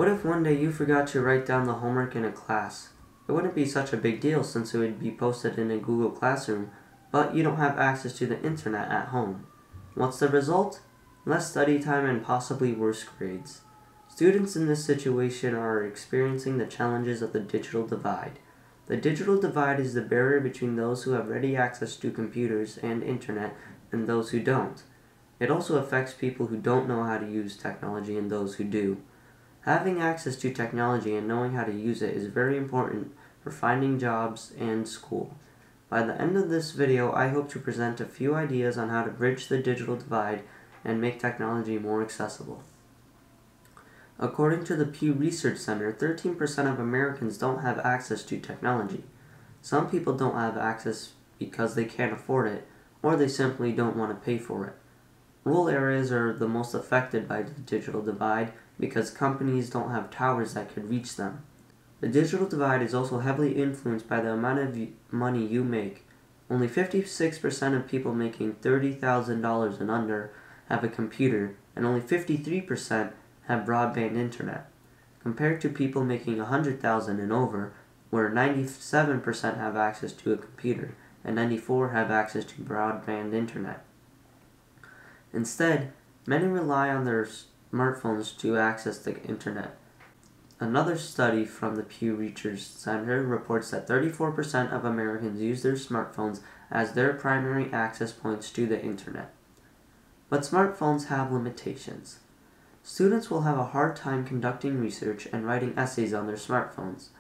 What if one day you forgot to write down the homework in a class? It wouldn't be such a big deal since it would be posted in a Google Classroom, but you don't have access to the internet at home. What's the result? Less study time and possibly worse grades. Students in this situation are experiencing the challenges of the digital divide. The digital divide is the barrier between those who have ready access to computers and internet and those who don't. It also affects people who don't know how to use technology and those who do. Having access to technology and knowing how to use it is very important for finding jobs and school. By the end of this video, I hope to present a few ideas on how to bridge the digital divide and make technology more accessible. According to the Pew Research Center, 13% of Americans don't have access to technology. Some people don't have access because they can't afford it, or they simply don't want to pay for it. Rural areas are the most affected by the digital divide because companies don't have towers that could reach them. The digital divide is also heavily influenced by the amount of money you make. Only 56% of people making $30,000 and under have a computer, and only 53% have broadband internet, compared to people making $100,000 and over, where 97% have access to a computer and 94% have access to broadband internet. Instead, many rely on their smartphones to access the internet. Another study from the Pew Research Center reports that 34% of Americans use their smartphones as their primary access points to the internet. But smartphones have limitations. Students will have a hard time conducting research and writing essays on their smartphones.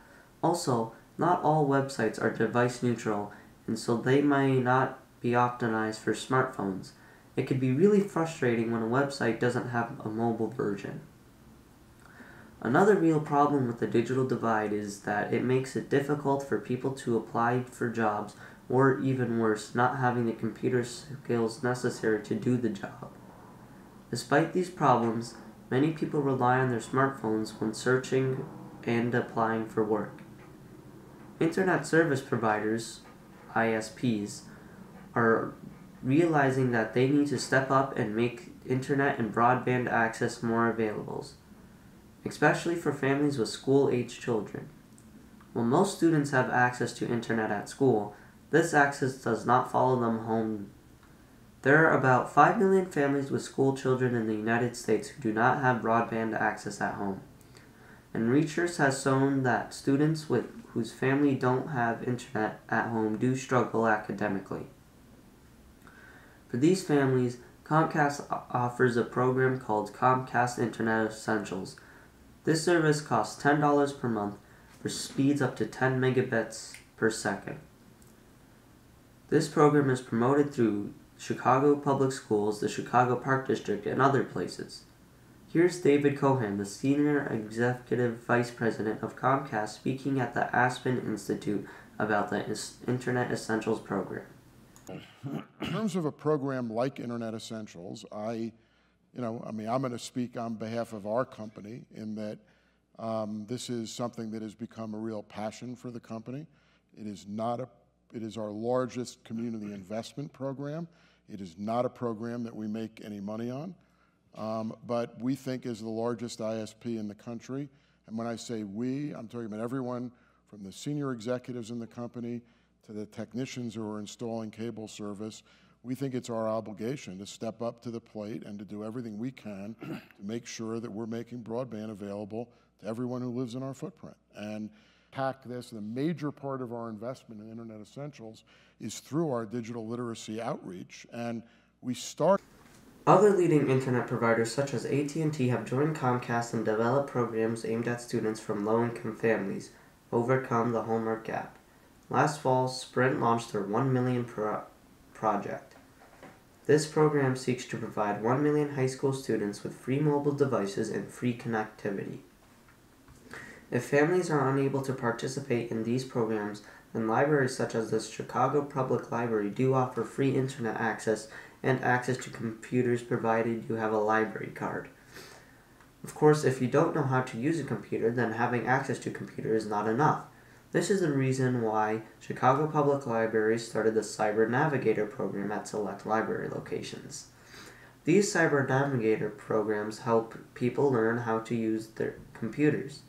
Also, not all websites are device neutral, and so they may not be optimized for smartphones. It could be really frustrating when a website doesn't have a mobile version. Another real problem with the digital divide is that it makes it difficult for people to apply for jobs, or even worse, not having the computer skills necessary to do the job. Despite these problems, many people rely on their smartphones when searching and applying for work. Internet service providers, ISPs, are realizing that they need to step up and make internet and broadband access more available, especially for families with school-age children. While most students have access to internet at school, this access does not follow them home. There are about 5 million families with school children in the United States who do not have broadband access at home. And research has shown that students whose family don't have internet at home do struggle academically. For these families, Comcast offers a program called Comcast Internet Essentials. This service costs $10 per month for speeds up to 10 megabits per second. This program is promoted through Chicago Public Schools, the Chicago Park District, and other places. Here's David Cohen, the Senior Executive Vice President of Comcast, speaking at the Aspen Institute about the Internet Essentials program. In terms of a program like Internet Essentials, I'm going to speak on behalf of our company in that this is something that has become a real passion for the company. It is our largest community investment program. It is not a program that we make any money on, but we think is the largest ISP in the country. And when I say we, I'm talking about everyone from the senior executives in the company to the technicians who are installing cable service. We think it's our obligation to step up to the plate and to do everything we can to make sure that we're making broadband available to everyone who lives in our footprint. And tack this, the major part of our investment in Internet Essentials is through our digital literacy outreach. And we start. Other leading internet providers such as AT&T have joined Comcast and developed programs aimed at students from low-income families overcome the homework gap. Last fall, Sprint launched their 1 Million project. This program seeks to provide 1 million high school students with free mobile devices and free connectivity. If families are unable to participate in these programs, then libraries such as the Chicago Public Library do offer free internet access and access to computers provided you have a library card. Of course, if you don't know how to use a computer, then having access to a computer is not enough. This is the reason why Chicago Public Library started the Cyber Navigator program at select library locations. These Cyber Navigator programs help people learn how to use their computers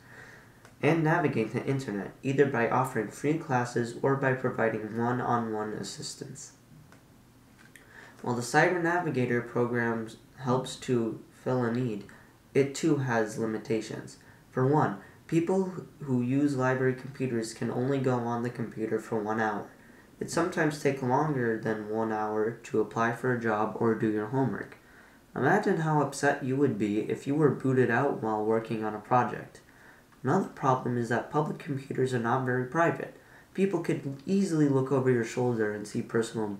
and navigate the internet, either by offering free classes or by providing one-on-one assistance. While the Cyber Navigator program helps to fill a need, it too has limitations. For one, people who use library computers can only go on the computer for 1 hour. It sometimes takes longer than 1 hour to apply for a job or do your homework. Imagine how upset you would be if you were booted out while working on a project. Another problem is that public computers are not very private. People could easily look over your shoulder and see personal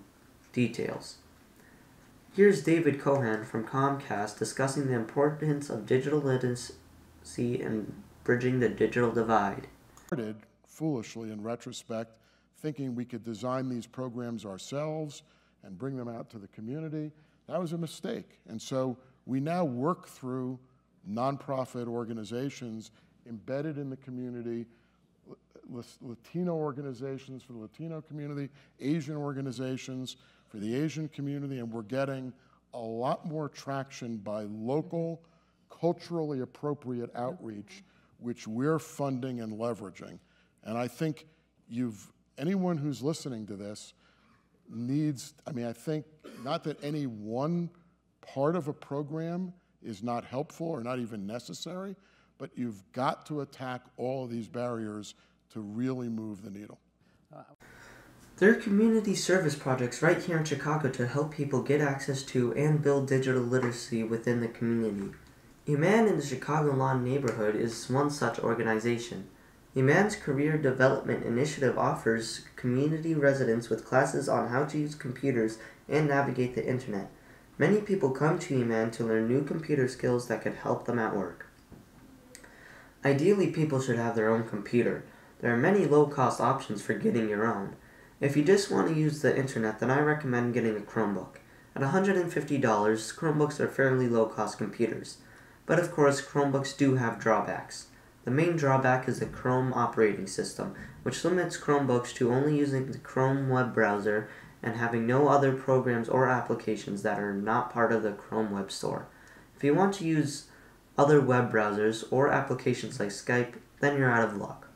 details. Here's David Cohen from Comcast discussing the importance of digital literacy and bridging the digital divide. Started foolishly in retrospect, thinking we could design these programs ourselves and bring them out to the community. That was a mistake. And so we now work through nonprofit organizations embedded in the community, Latino organizations for the Latino community, Asian organizations for the Asian community, and we're getting a lot more traction by local, culturally appropriate outreach, which we're funding and leveraging. And I think anyone who's listening to this needs, I think not that any one part of a program is not helpful or not even necessary, but you've got to attack all of these barriers to really move the needle. There are community service projects right here in Chicago to help people get access to and build digital literacy within the community. Eman in the Chicago Lawn neighborhood is one such organization. Eman's Career Development Initiative offers community residents with classes on how to use computers and navigate the internet. Many people come to Eman to learn new computer skills that could help them at work. Ideally, people should have their own computer. There are many low-cost options for getting your own. If you just want to use the internet, then I recommend getting a Chromebook. At $150, Chromebooks are fairly low-cost computers. But of course, Chromebooks do have drawbacks. The main drawback is the Chrome operating system, which limits Chromebooks to only using the Chrome web browser and having no other programs or applications that are not part of the Chrome web store. If you want to use other web browsers or applications like Skype, then you're out of luck.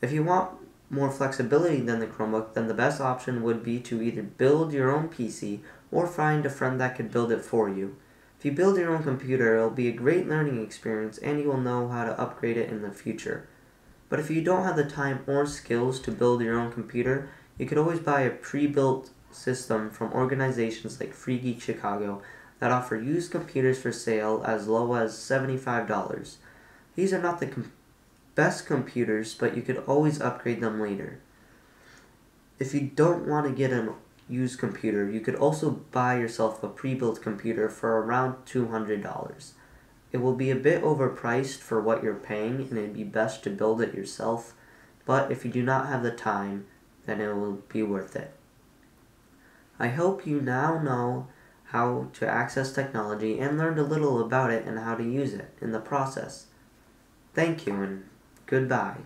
If you want more flexibility than the Chromebook, then the best option would be to either build your own PC or find a friend that could build it for you. If you build your own computer, it will be a great learning experience and you will know how to upgrade it in the future. But if you don't have the time or skills to build your own computer, you could always buy a pre-built system from organizations like Free Geek Chicago that offer used computers for sale as low as $75. These are not the best computers, but you could always upgrade them later. If you don't want to get a used computer, you could also buy yourself a pre-built computer for around $200. It will be a bit overpriced for what you're paying, and it'd be best to build it yourself, but if you do not have the time, then it will be worth it. I hope you now know how to access technology and learned a little about it and how to use it in the process. Thank you and goodbye.